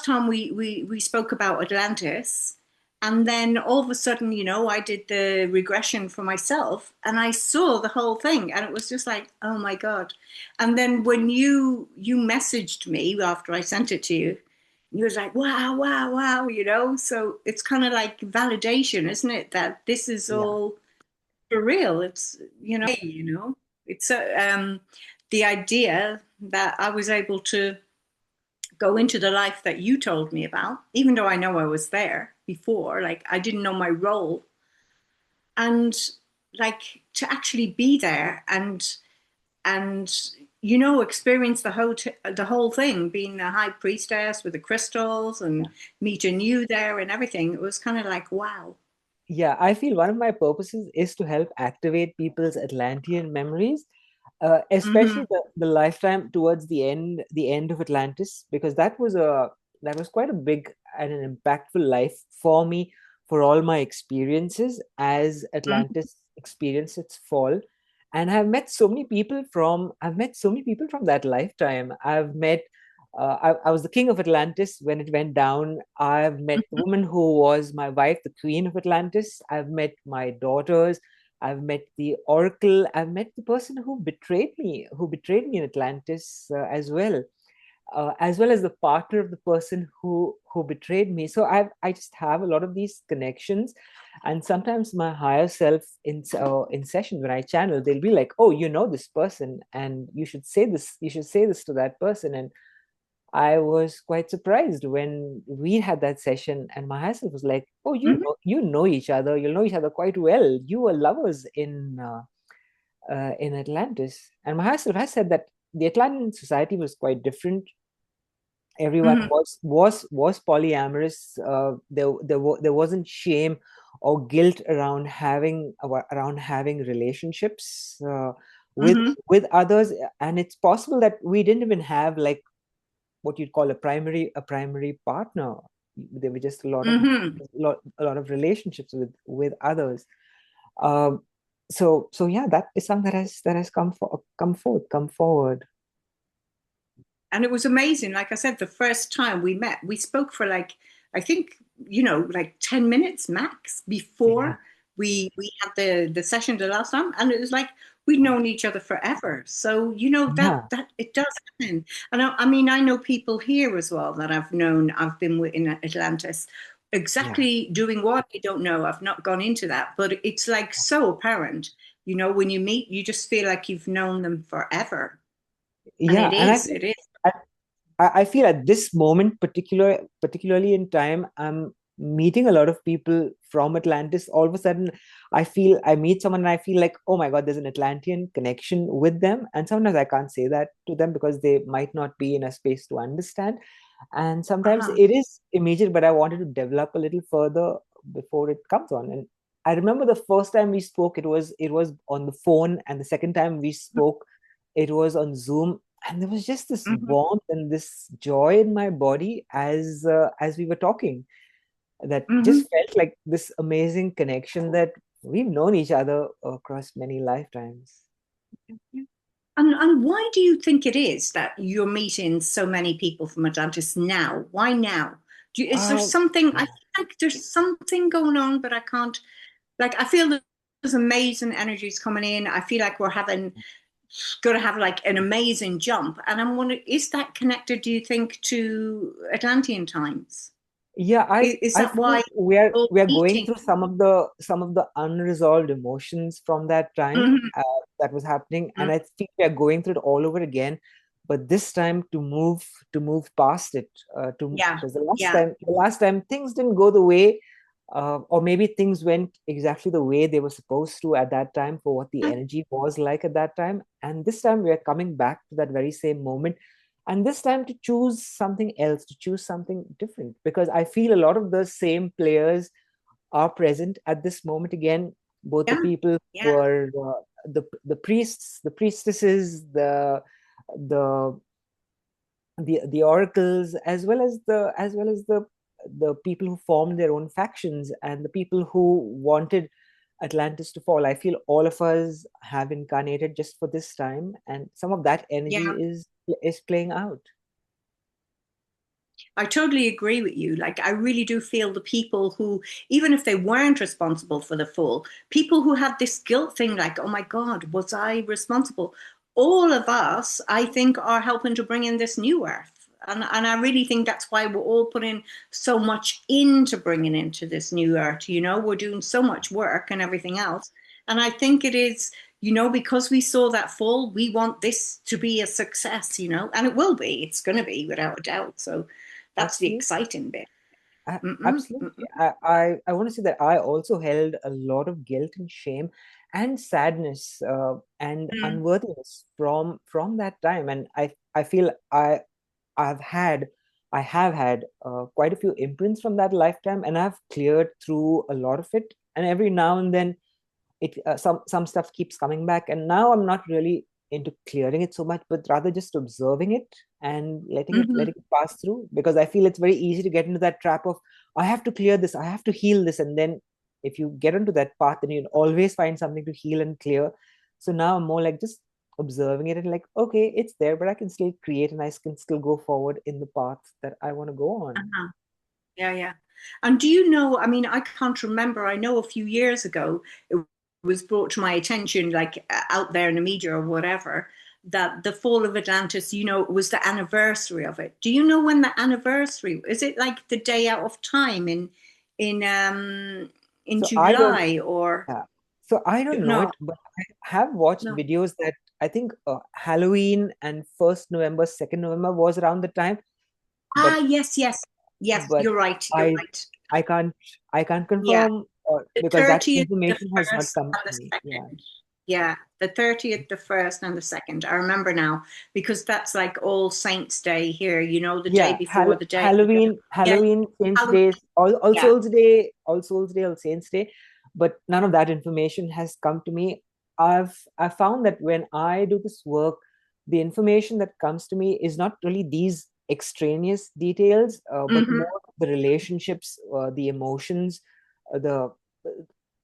last time we spoke about Atlantis, and then all of a sudden, I did the regression for myself, and I saw the whole thing, and it was just like, oh my God. And then when you messaged me after I sent it to you, you was like, wow, wow, wow, So it's kind of like validation, isn't it? That this is Yeah. all for real. It's it's the idea that I was able to go into the life that you told me about, even though I know I was there before, like I didn't know my role, and like to actually be there and experience the whole thing, being the high priestess with the crystals and meeting you there and everything. It was kind of like wow. Yeah, I feel one of my purposes is to help activate people's Atlantean memories, Mm-hmm. especially the lifetime towards the end of Atlantis, because that was quite a big and an impactful life for me, for all my experiences as Mm-hmm. Atlantis experienced its fall. And I've met so many people from that lifetime. I was the king of Atlantis when it went down. I've met the woman who was my wife, the queen of Atlantis. I've met my daughters. I've met the oracle. I've met the person who betrayed me in Atlantis as well as the partner of the person who betrayed me. So I just have a lot of these connections, and sometimes my higher self in session when I channel, they'll be like, "Oh, you know this person, and you should say this. You should say this to that person." And I was quite surprised when we had that session, and my husband was like, "Oh, Mm-hmm. you know each other. You know each other quite well. You were lovers in Atlantis." And my husband has said that the Atlantean society was quite different. Everyone Mm-hmm. was polyamorous. There wasn't shame or guilt around having relationships Mm-hmm. with others, and it's possible that we didn't even have like what you'd call a primary partner. There were just Mm-hmm. a lot of relationships with others. Um, so yeah, that is something that has come forward. And it was amazing. Like I said, the first time we met, we spoke for like, I think, like 10 minutes max Yeah, before we had the session the last time. And it was like we'd known each other forever. So, that yeah, that it does happen. And I mean, I know people here as well that I've known, I've been with in Atlantis. yeah, Exactly doing what I don't know. I've not gone into that, but it's like so apparent. When you meet, you just feel like you've known them forever. And yeah. it And is, it is. I, I feel at this moment, particularly in time, I'm meeting a lot of people from Atlantis. All of a sudden, I meet someone and I feel like, oh my God, there's an Atlantean connection with them. And sometimes I can't say that to them because they might not be in a space to understand. And sometimes Uh-huh. it is immediate, but I wanted to develop a little further before it comes on. And I remember the first time we spoke, it was on the phone, and the second time we spoke, it was on Zoom, and there was just this Mhm. warmth and this joy in my body as we were talking, that Mhm. just felt like this amazing connection that we've known each other across many lifetimes. And why do you think it is that you're meeting so many people from Atlantis now? Why now? Is there uh, something? I yeah. feel like there's something going on, but I can't. Like, I feel that there's amazing energies coming in. I feel like we're going to have like an amazing jump. And I'm wondering, is that connected, do you think, to Atlantean times? Yeah, Is I that feel why we're we are going meeting? through some of the unresolved emotions from that time Mhm. that was happening, and I think we are going through it all over again. But this time to move past it, to Yeah, because yeah. the last time things didn't go the way, or maybe things went exactly the way they were supposed to at that time for what the energy was like at that time, and this time we are coming back to that very same moment, and this time to choose something else, to choose something different, because I feel a lot of the same players are present at this moment again, both the Yeah, people yeah, who are the priests, the priestesses, the the oracles, as well as the people who formed their own factions and the people who wanted Atlantis to fall. I feel all of us have incarnated just for this time, and some of that energy yeah. is playing out. I totally agree with you. Like, I really do feel the people who, even if they weren't responsible for the fall, people who had this guilt thing, like, oh my God, was I responsible? All of us, I think, are helping to bring in this new earth. And I really think that's why we're all putting so much into bringing into this new earth. We're doing so much work and everything else. And I think it is, because we saw that fall, we want this to be a success, and it will be. It's going to be without a doubt. So that's the Absolutely. exciting bit. Mm-mm, Absolutely. mm-mm, I want to say that I also held a lot of guilt and shame and sadness and mm, unworthiness from that time. And I feel I've had I have had quite a few imprints from that lifetime, and I've cleared through a lot of it. And every now and then it some stuff keeps coming back, and now I'm not really into clearing it so much, but rather just observing it and mhm, letting it pass through, because I feel it's very easy to get into that trap of I have to clear this, I have to heal this, and then if you get into that path, then you'll always find something to heal and clear. So now I'm more like just observing it and like, okay, it's there, but I can still create and I can still go forward in the path that I want to go on. uh-huh. Yeah, yeah. And do you know, I mean, I can't remember. I know a few years ago it was brought to my attention, like out there in the media or whatever, that the fall of Atlantis, was the anniversary of it. Do you know when the anniversary is? It like the day out of time in um in So I don't July or Yeah. So I don't know no, it, but I have watched no. videos that I think Halloween and 1st November, 2nd November was around the time, Ah, but yes, yes. Yes, but you're right. You're I right. I can't I can't Yeah. confirm The because that 30th, the information has not 1st, come and to the me. Yeah. 2nd. Yeah, the 30th, the 1st, and the 2nd. I remember now because that's like All Saints Day here, the day Yeah, before the day. Yeah, Halloween, Saints Halloween. Days, Yeah. All Souls Day, All Saints Day, but none of that information has come to me. I've found that when I do this work, the information that comes to me is not really these extraneous details, but Hmm. more the relationships, the emotions, the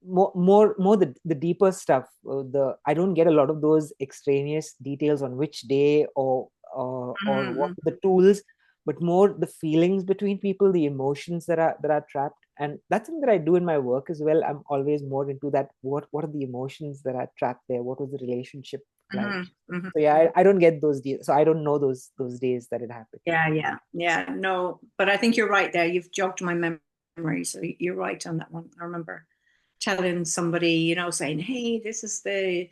more the deeper stuff. The I don't get a lot of those extraneous details on which day or what Hmm. are the tools, but more the feelings between people, the emotions that are trapped. And that's something that I do in my work as well. I'm always more into that. What are the emotions that are trapped there? What was the relationship like? Hmm. Hmm. So yeah, I don't get those days. So I don't know those days that it happened. Yeah, yeah, yeah. No, but I think you're right there. You've jogged my memory, so you're right on that one. I remember telling somebody, saying, "Hey, this is the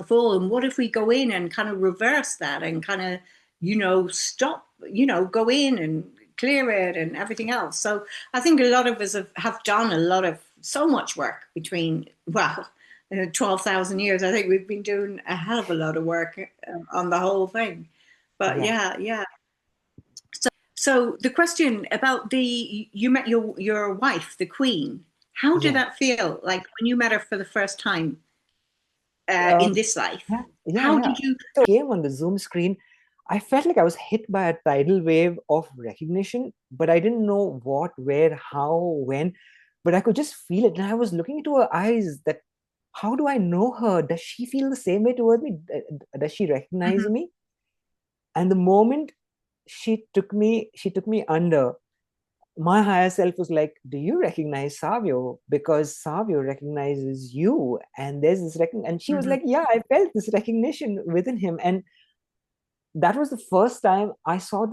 fall, and what if we go in and kind of reverse that and kind of, stop, go in and clear it and everything else." So I think a lot of us have done a lot of so much work between, well, 12,000 years. I think we've been doing a hell of a lot of work on the whole thing. But Yeah. yeah, yeah. So the question about you met your wife, the Queen. How did Yeah. that feel? Like when you met her for the first time in Um, this life? yeah, yeah, How yeah. did you? So came on the Zoom screen, I felt like I was hit by a tidal wave of recognition, but I didn't know what, where, how, when. But I could just feel it. And I was looking into her eyes that how do I know her? Does she feel the same way towards me? Does she recognize Mhm, me? And the moment she took me under, my higher self was like, do you recognize Savio? Because Savio recognizes you. And there's this and she was mhm, like, yeah, I felt this recognition within him. And that was the first time I saw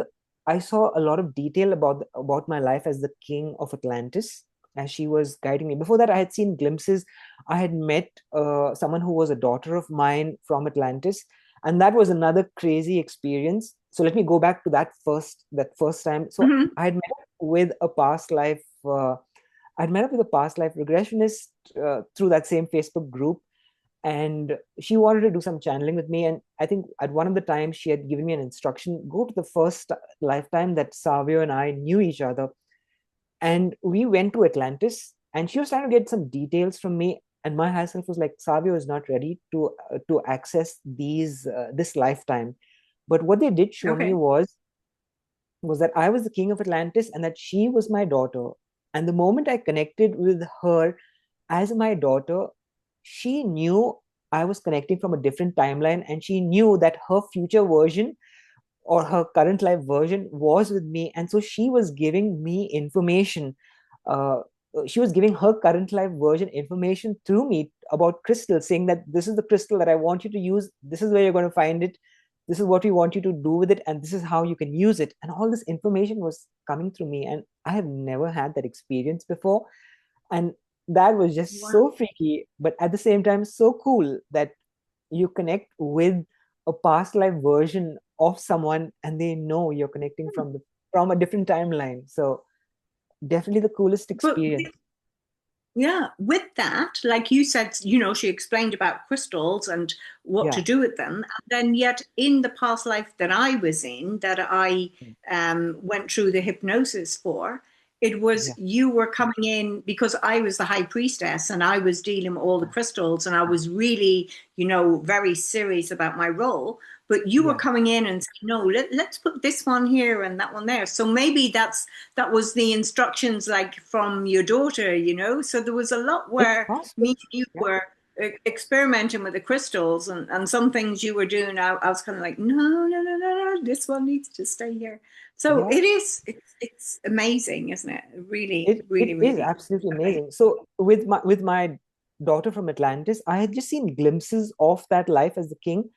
a lot of detail about my life as the king of Atlantis as she was guiding me. Before that, I had seen glimpses. I had met someone who was a daughter of mine from Atlantis, and that was another crazy experience. So let me go back to that first time. So mhm, I had met up with a past life. I'd met up with a past life regressionist through that same Facebook group, and she wanted to do some channeling with me. And I think at one of the times she had given me an instruction: go to the first lifetime that Savio and I knew each other. And we went to Atlantis, and she was trying to get some details from me. And my higher self was like, Savio is not ready to access this lifetime. But what they did show me okay. was that I was the king of Atlantis and that she was my daughter. And the moment I connected with her as my daughter, she knew I was connecting from a different timeline, and she knew that her future version or her current life version was with me, and so she was giving me information. uh, she was giving her current life version information through me about crystals, saying that this is the crystal that I want you to use, this is where you're going to find it, this is what we want you to do with it, and this is how you can use it. And all this information was coming through me, and I have never had that experience before. And that was just Wow. so freaky, but at the same time so cool, that you connect with a past life version of someone, and they know you're connecting from a different timeline. So definitely the coolest But experience. yeah, with that, like you said, you know, she explained about crystals and what to Yeah. do with them. And then, yet, in the past life that I was in, that I went through the hypnosis for, it was Yeah. you were coming in because I was the high priestess and I was dealing with all the crystals and I was really, you know, very serious about my role. But you were Yeah. coming in and saying, no, let's put this one here and that one there. So maybe that was the instructions like from your daughter, you know. So there was a lot It's where me possible. and you Yeah. were experimenting with the crystals, and some things you were doing, I was kind of like, no, no, no, no, no, this one needs to stay here. So Yeah. it is, it's amazing, isn't it? Really, It really, is really absolutely amazing. amazing. So with my daughter from Atlantis, I had just seen glimpses of that life as the king.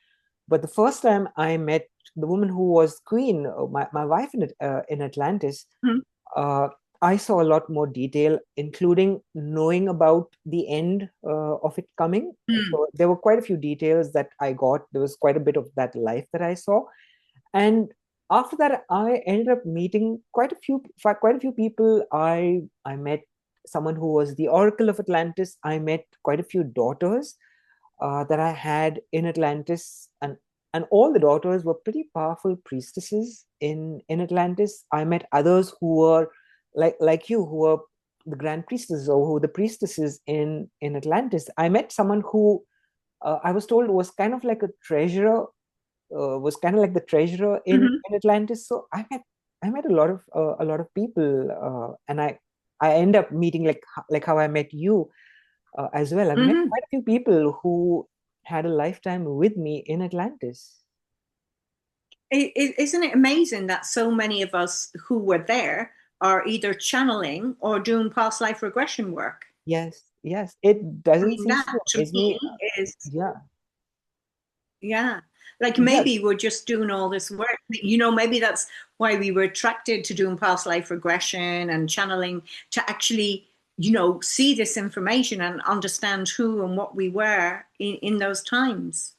But the first time I met the woman who was queen, my wife in Atlantis, Mhm. uh, I saw a lot more detail, including knowing about the end of it coming. Mhm. So there were quite a few details that I got. There was quite a bit of that life that I saw. And after that, I ended up meeting quite a few people. I met someone who was the Oracle of Atlantis. I met quite a few daughters that I had in Atlantis, and all the daughters were pretty powerful priestesses in Atlantis. I met others who were like you, who were the grand priestesses, or who were the priestesses in Atlantis. I met someone who I was told was kind of like a treasurer, was kind of like the treasurer Mhm. in Atlantis. So I met a lot of people, and I end up meeting like how I met you as well. I've met Mhm. quite a few people who had a lifetime with me in Atlantis. Isn't it amazing that so many of us who were there are either channeling or doing past life regression work? Yes, yes. It I doesn't mean, cease that to to amaze me. me is, Yeah, yeah. Like yeah, maybe we're just doing all this work. You know, maybe that's why we were attracted to doing past life regression and channeling, to actually, you know, see this information and understand who and what we were in those times.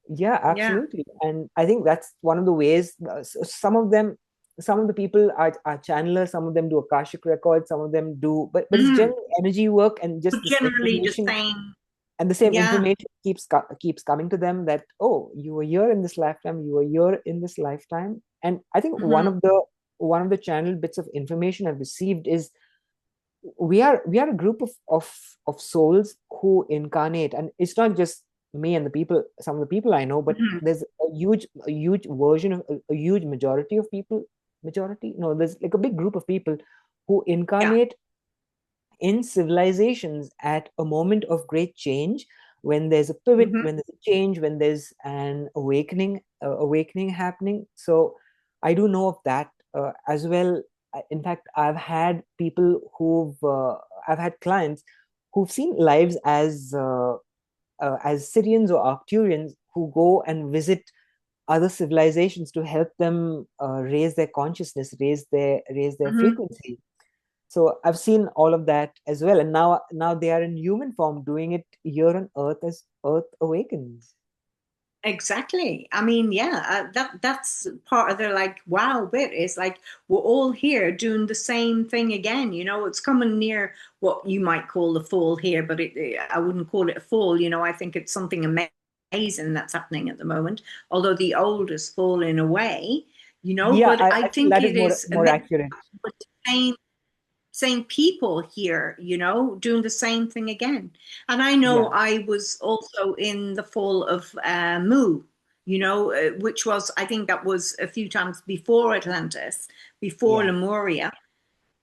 yeah, Yeah. absolutely. And I think that's one of the ways. Some of the people are channelers. Some of them do Akashic records. Some of them do, but it's Mhm. generally energy work, and just But this generally just information, saying, and the same yeah. information keeps coming to them, that, oh, you were here in this lifetime, you were here in this lifetime. And I think Mhm. one of the channel bits of information I've received is, we are a group of souls who incarnate, and it's not just me and the people, some of the people I know, but Mhm. there's a huge version of a huge majority of people, majority, no, there's like a big group of people who Yeah. incarnate in civilizations at a moment of great change, when there's a pivot, Mhm. when there's a change, when there's an awakening happening. So I do know of that as well. In fact, I've had clients who've seen lives as Syrians or Arcturians, who go and visit other civilizations to help them raise their consciousness, raise their Mhm. frequency. So I've seen all of that as well, and now they are in human form doing it here on Earth as Earth awakens. Exactly. I mean, yeah, that's part of the like wow bit is like we're all here doing the same thing again. You know, it's coming near what you might call the fall here, but I wouldn't call it a fall. You know, I think it's something amazing that's happening at the moment. Although the old is falling away, you know, Yeah, but I I feel think that is it is more amazing. accurate. But same people here, you know, doing the same thing again. And I know Yeah, I was also in the fall of Mu, you know, which was, I think that was a few times before Atlantis, before yeah, Lemuria.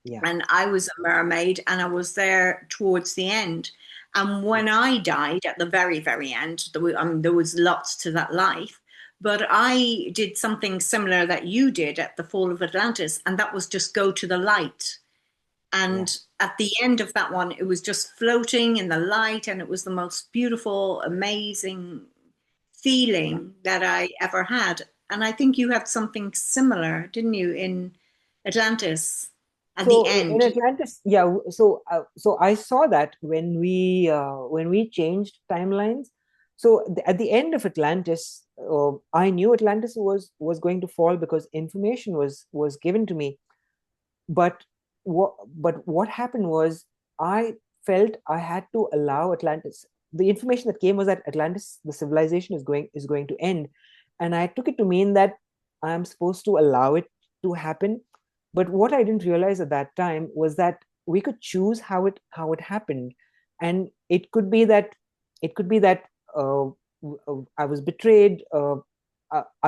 yeah, And I was a mermaid and I was there towards the end. And yeah, when I died at the very, very end, I mean, there was lots to that life. But I did something similar that you did at the fall of Atlantis, and that was just go to the light. Yeah. And at the end of that one, it was just floating in the light, and it was the most beautiful, amazing feeling that I ever had. And I think you had something similar, didn't you, in Atlantis at the So in end? Atlantis, yeah. So I saw that when we changed timelines. So at the end of Atlantis, I knew Atlantis was going to fall because information was given to me. But what happened was, I felt I had to allow Atlantis. The information that came was that Atlantis, the civilization, is going to end, and I took it to mean that I'm supposed to allow it to happen. But what I didn't realize at that time was that we could choose how it happened, and it could be that I was betrayed.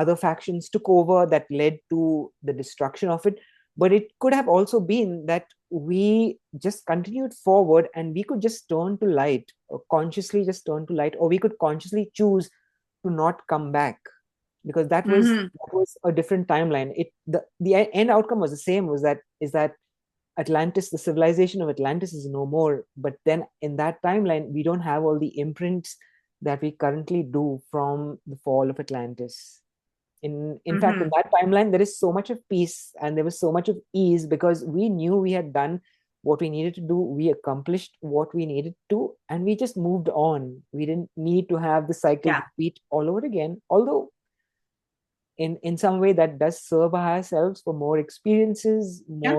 Other factions took over that led to the destruction of it, but it could have also been that we just continued forward and we could just turn to light, or consciously just turn to light, or we could consciously choose to not come back, because that was Mm-hmm. that was a different timeline. The end outcome was the same, is that Atlantis, the civilization of Atlantis, is no more. But then in that timeline, we don't have all the imprints that we currently do from the fall of Atlantis. In fact, in Mm-hmm. that timeline, there is so much of peace and there was so much of ease, because we knew we had done what we needed to do. We accomplished what we needed to, and we just moved on. We didn't need to have the cycle Yeah. repeat all over again, although in some way that does serve our higher selves for more experiences, Yeah.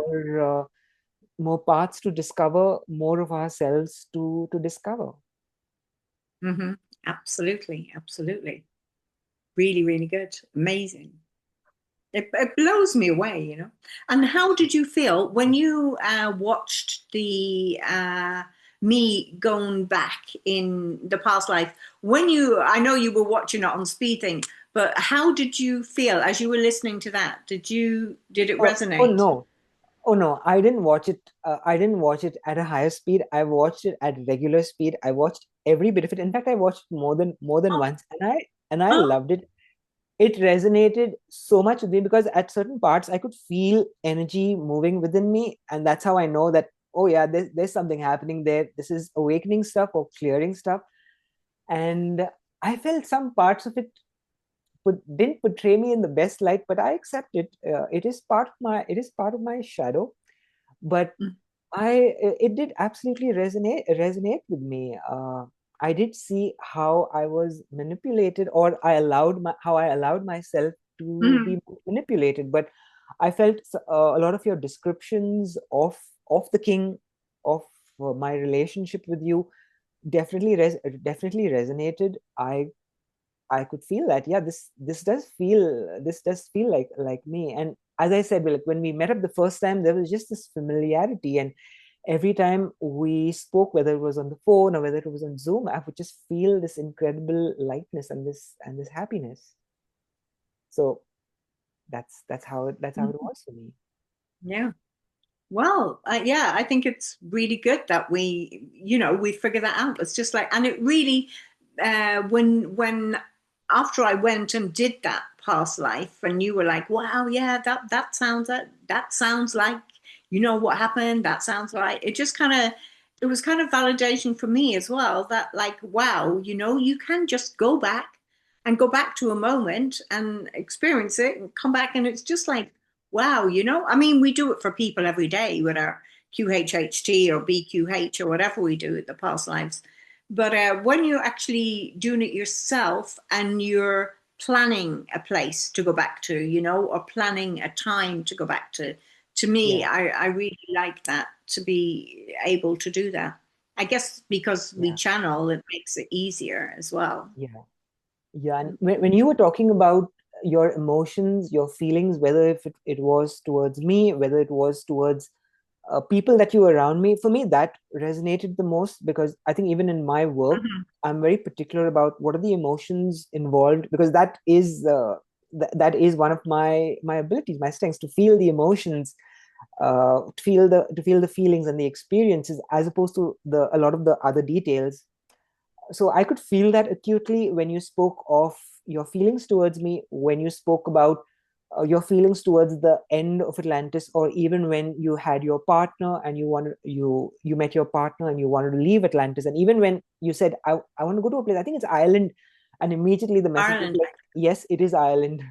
more paths to discover, more of ourselves to discover. Mm-hmm. Absolutely. Absolutely. Really, really good. Amazing. It blows me away, you know. And how did you feel when you watched the me going back in the past life? When you, I know you were watching it on speed thing, but how did you feel as you were listening to that? Did it Oh resonate? no. Oh no, I didn't watch it. I didn't watch it at a higher speed. I watched it at regular speed. I watched every bit of it. In fact, I watched it more than Oh, once, and I oh, loved it. It resonated so much with me because at certain parts I could feel energy moving within me, and that's how I know that, oh yeah, there's something happening there. This is awakening stuff or clearing stuff. And I felt some parts of it didn't portray me in the best light, but I accept it. It is part of my shadow. But mm, it did absolutely resonate with me. I did see how I was manipulated, or how I allowed myself to mm, be manipulated. But I felt a lot of your descriptions of the king, of my relationship with you, definitely resonated. I could feel that, yeah, this does feel like me. And as I said, like when we met up the first time, there was just this familiarity, and every time we spoke, whether it was on the phone or whether it was on Zoom, I would just feel this incredible lightness and this happiness. So that's how it mm. was for me. Yeah. Well, yeah, I think it's really good that we figure that out. It's just like, and it really, when after I went and did that past life, and you were like, wow, yeah, that sounds like, what happened. That sounds like it. Just kind of, it was kind of validation for me as well. That like, wow, you can just go back to a moment and experience it and come back, and it's just like wow, I mean, we do it for people every day with our QHHT or BQH or whatever we do at the past lives. But when you're actually doing it yourself and you're planning a place to go back to, or planning a time to go back to me, Yeah, I really like that to be able to do that. I guess because we yeah, channel, it makes it easier as well. yeah. Yeah, and when you were talking about your emotions, your feelings, whether if it was towards me, whether it was towards people that you were around me, for me, that resonated the most, because I think even in my work, Mhm. I'm very particular about what are the emotions involved, because that is one of my abilities, my strengths, to feel the emotions, to feel the feelings and the experiences, as opposed to a lot of the other details. So I could feel that acutely when you spoke of your feelings towards me when you spoke about your feelings towards the end of Atlantis, or even when you had your partner and you met your partner and you wanted to leave Atlantis, and even when you said, I want to go to a place, I think it's Ireland, and immediately the message was Ireland. like, yes, it is Ireland.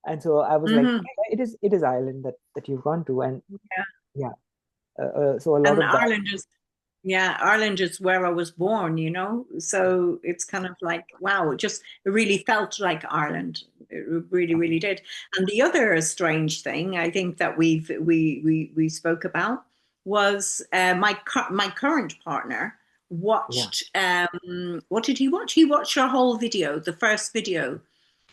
And so I was like, Hmm. yeah, it is Ireland that you've gone to. And Yeah. yeah, so a lot And of that. Ireland is, yeah, Ireland is where I was born, you know. So it's kind of like, wow, it really felt like Ireland. It really, really did. And the other strange thing I think that we spoke about was my current partner Yeah, watched what did he watch? He watched our whole video, the first video,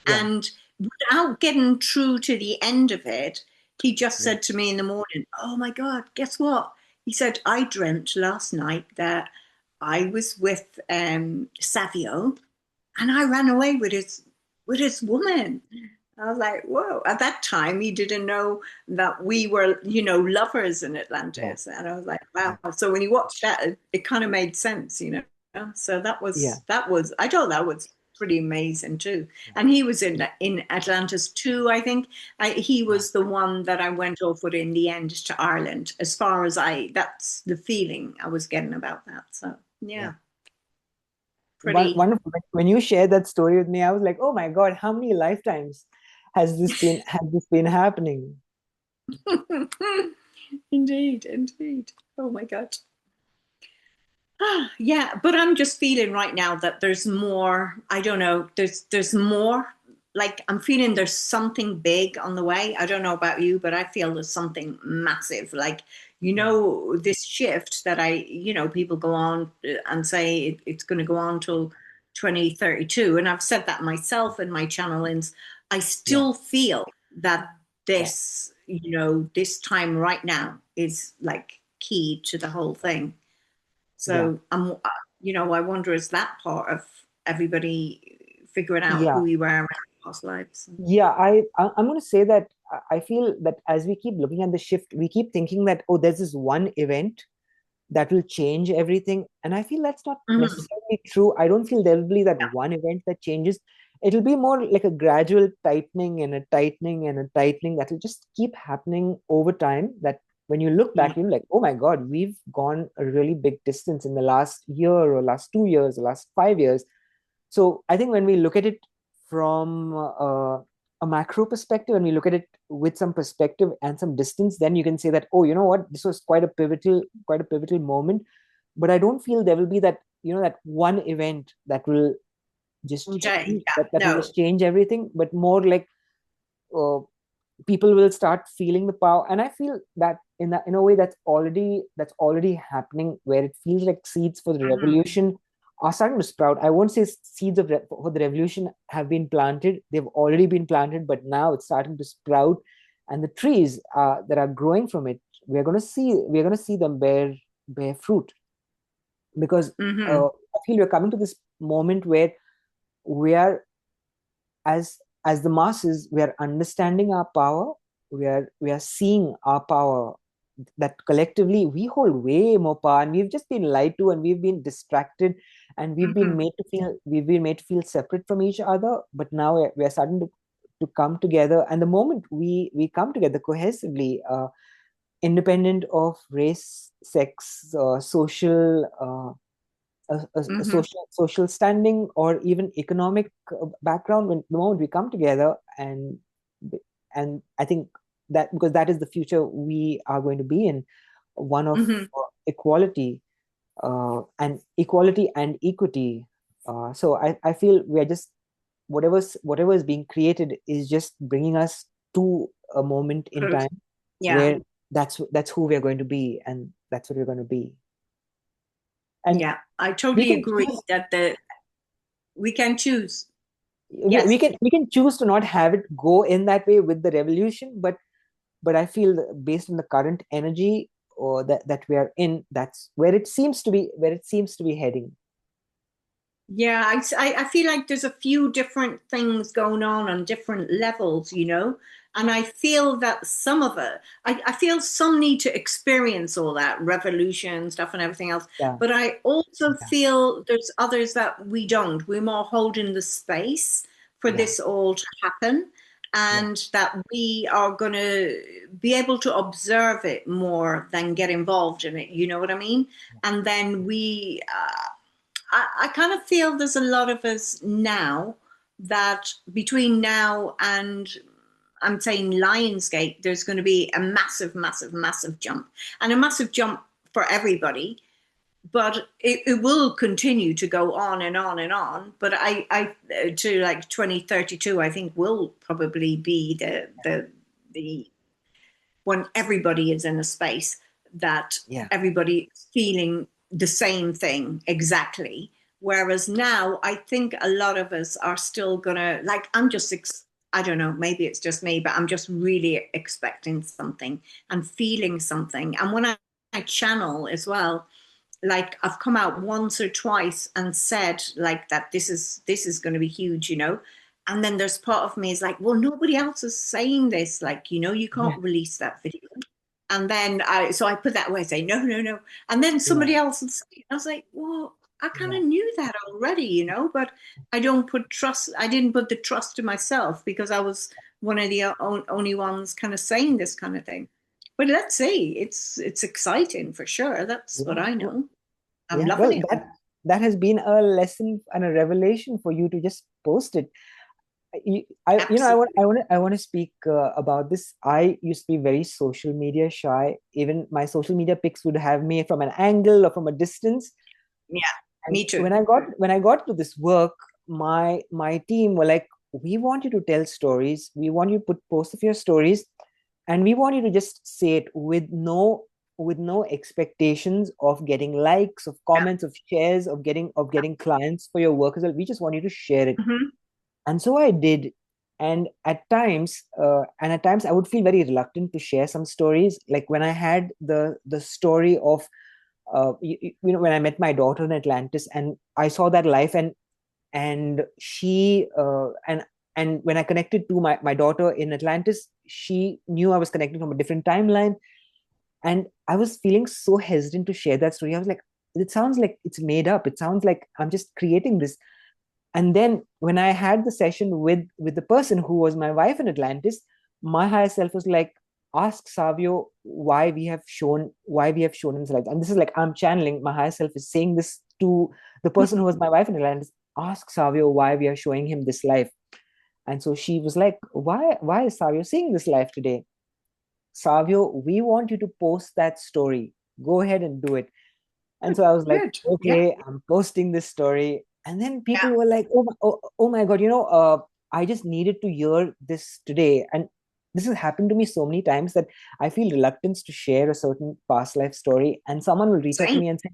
yeah, and without getting true to the end of it, he just yeah, said to me in the morning, "Oh my God, guess what?" He said, "I dreamt last night that I was with Savio and I ran away with his woman." I was like, whoa. At that time, he didn't know that we were, lovers in yeah, Atlantis. And I was like, wow. yeah, So when he watched that, it kind of made sense, you know. So yeah, I thought that was pretty amazing too. And he was in Atlantis too, I think. He yeah, was the one that I went off with in the end to Ireland, as far as that's the feeling I was getting about that. So yeah. yeah, pretty. When you shared that story with me, I was like, oh my God, how many lifetimes has this been happening? Indeed, indeed. Oh my God. Yeah, but I'm just feeling right now that there's more. I don't know. There's more. Like I'm feeling there's something big on the way. I don't know about you, but I feel there's something massive. Like Yeah, this shift that people go on and say it's going to go on till 2032, and I've said that myself in my channel. And I yeah, still feel that yeah, this time right now is like key to the whole thing. yeah, So I wonder is that part of everybody figuring out yeah. who we were in past lives? Yeah, I'm going to say that I feel that as we keep looking at the shift, we keep thinking that, oh, there's this one event that will change everything. And I feel that's not Mhm. necessarily true. I don't feel there will be that one event that changes. It'll be more like a gradual tightening and a tightening and a tightening that will just keep happening over time. That when you look Yeah. back, you're like, oh my God, we've gone a really big distance in the last year or last 2 years or last 5 years. So I think when we look at it from a macro perspective and we look at it with some perspective and some distance, then you can say that, oh, you know what, this was quite a pivotal moment. But I don't feel there will be that one event that will just Okay. change, Yeah. that will No. just change everything, but more like uh, people will start feeling the power. And I feel that in a way that's already happening, where it feels like seeds for the Mhm. revolution are starting to sprout. I won't say seeds for the revolution have been planted. They've already been planted, but now it's starting to sprout. And the trees that are growing from it, we're going to see them bear fruit. Because Mhm. I feel we're coming to this moment where we are, as the masses, we are understanding our power. We are seeing our power, that collectively we hold way more power, and we've just been lied to, and we've been distracted, and Mhm. we've been made to feel separate from each other. But now we're starting to come together. And the moment we come together cohesively, independent of race, sex, social, a Mhm. social standing, or even economic background, when the moment we come together, and I think that, because that is the future we are going to be in, one of Mhm. equality and equity. So I feel we are just, whatever is being created is just bringing us to a moment in Close. time Yeah. where that's who we're going to be, and that's what we're going to be. And Yeah. I we totally can agree choose that we can choose. we Yes. can we can choose to not have it go in that way with the revolution. But I feel that based on the current energy, or that we are in, that's where it seems to be heading. Yeah, I feel like there's a few different things going on different levels, and I feel that some of it, I feel some need to experience all that revolution stuff and everything else, Yeah, but I also yeah, feel there's others that we don't. We're more holding the space for this all to happen, and that we are going to be able to observe it more than get involved in it. You know what I mean? And then I kind of feel there's a lot of us now that between now and I'm saying Lionsgate, there's going to be a massive, massive, massive jump, and a massive jump for everybody. But it will continue to go on and on and on. But I to like 2032, I think will probably be the when everybody is in a space that everybody is feeling the same thing exactly. Whereas now, I think a lot of us are still gonna like. I don't know. Maybe it's just me, but I'm just really expecting something and feeling something. And when I channel as well, like I've come out once or twice and said like that this is going to be huge, you know. And then there's part of me is like, well, nobody else is saying this, like, you know, you can't release that video. And then I put that away, say no, no, no. And then somebody else would say it. I was like, well, I kind of knew that already, you know, but I didn't put the trust to myself because I was one of the only ones kind of saying this kind of thing. But let's see, it's exciting for sure. That's what I know. I'm loving it. That has been a lesson and a revelation for you to just post it. I want to speak about this. I used to be very social media shy. Even my social media pics would have me from an angle or from a distance. Yeah, me too. When I got to this work, my team were like, we want you to tell stories. We want you to put posts of your stories, and we want you to just say it with no expectations of getting likes, of comments, of shares, of getting clients for your work as well. We just want you to share it. And so I did. And at times I would feel very reluctant to share some stories. Like when I had the story of when I met my daughter in Atlantis, and I saw that life, and she and when I connected to my daughter in Atlantis, she knew I was connected from a different timeline. And I was feeling so hesitant to share that story. I was like, it sounds like it's made up. It sounds like I'm just creating this. And then when I had the session with the person who was my wife in Atlantis, my higher self was like, ask Savio why we have shown him this life. And this is like, I'm channeling, my higher self is saying this to the person who was my wife in Atlantis. Ask Savio why we are showing him this life. And so she was like, why is Savio seeing this life today? Savio, we want you to post that story. Go ahead and do it. And so I was like, okay, I'm posting this story. And then people were like, oh my God, I just needed to hear this today. And this has happened to me so many times that I feel reluctance to share a certain past life story. And someone will reach out to me and say,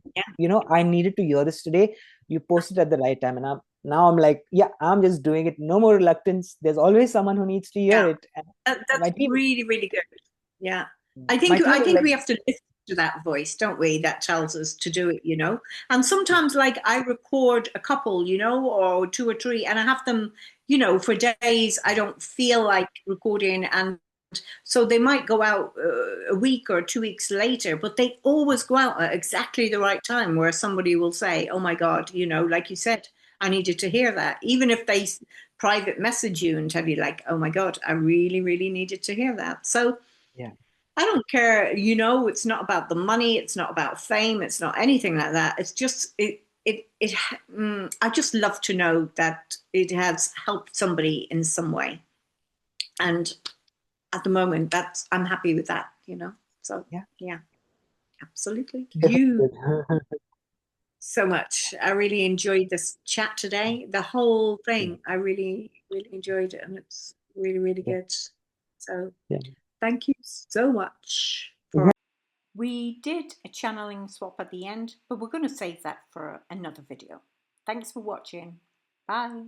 I needed to hear this today. You posted at the right time. And I'm like, I'm just doing it. No more reluctance. There's always someone who needs to hear it. And that's really, really good. Yeah. I think we have to listen to that voice, don't we? That tells us to do it, you know. And sometimes like I record a couple, you know, or two or three, and I have them, you know, for days I don't feel like recording, and so they might go out a week or 2 weeks later, but they always go out at exactly the right time where somebody will say, oh my God, you know, like you said, I needed to hear that. Even if they private message you and tell you like, oh my God, I really, really needed to hear that. So I don't care, you know, it's not about the money, it's not about fame, it's not anything like that. It's just, I just love to know that it has helped somebody in some way. And at the moment, I'm happy with that, you know. So yeah, absolutely. You so much. I really enjoyed this chat today. The whole thing, I really, really enjoyed it, and it's really, really good. So thank you so much. We did a channeling swap at the end, but we're going to save that for another video. Thanks for watching. Bye.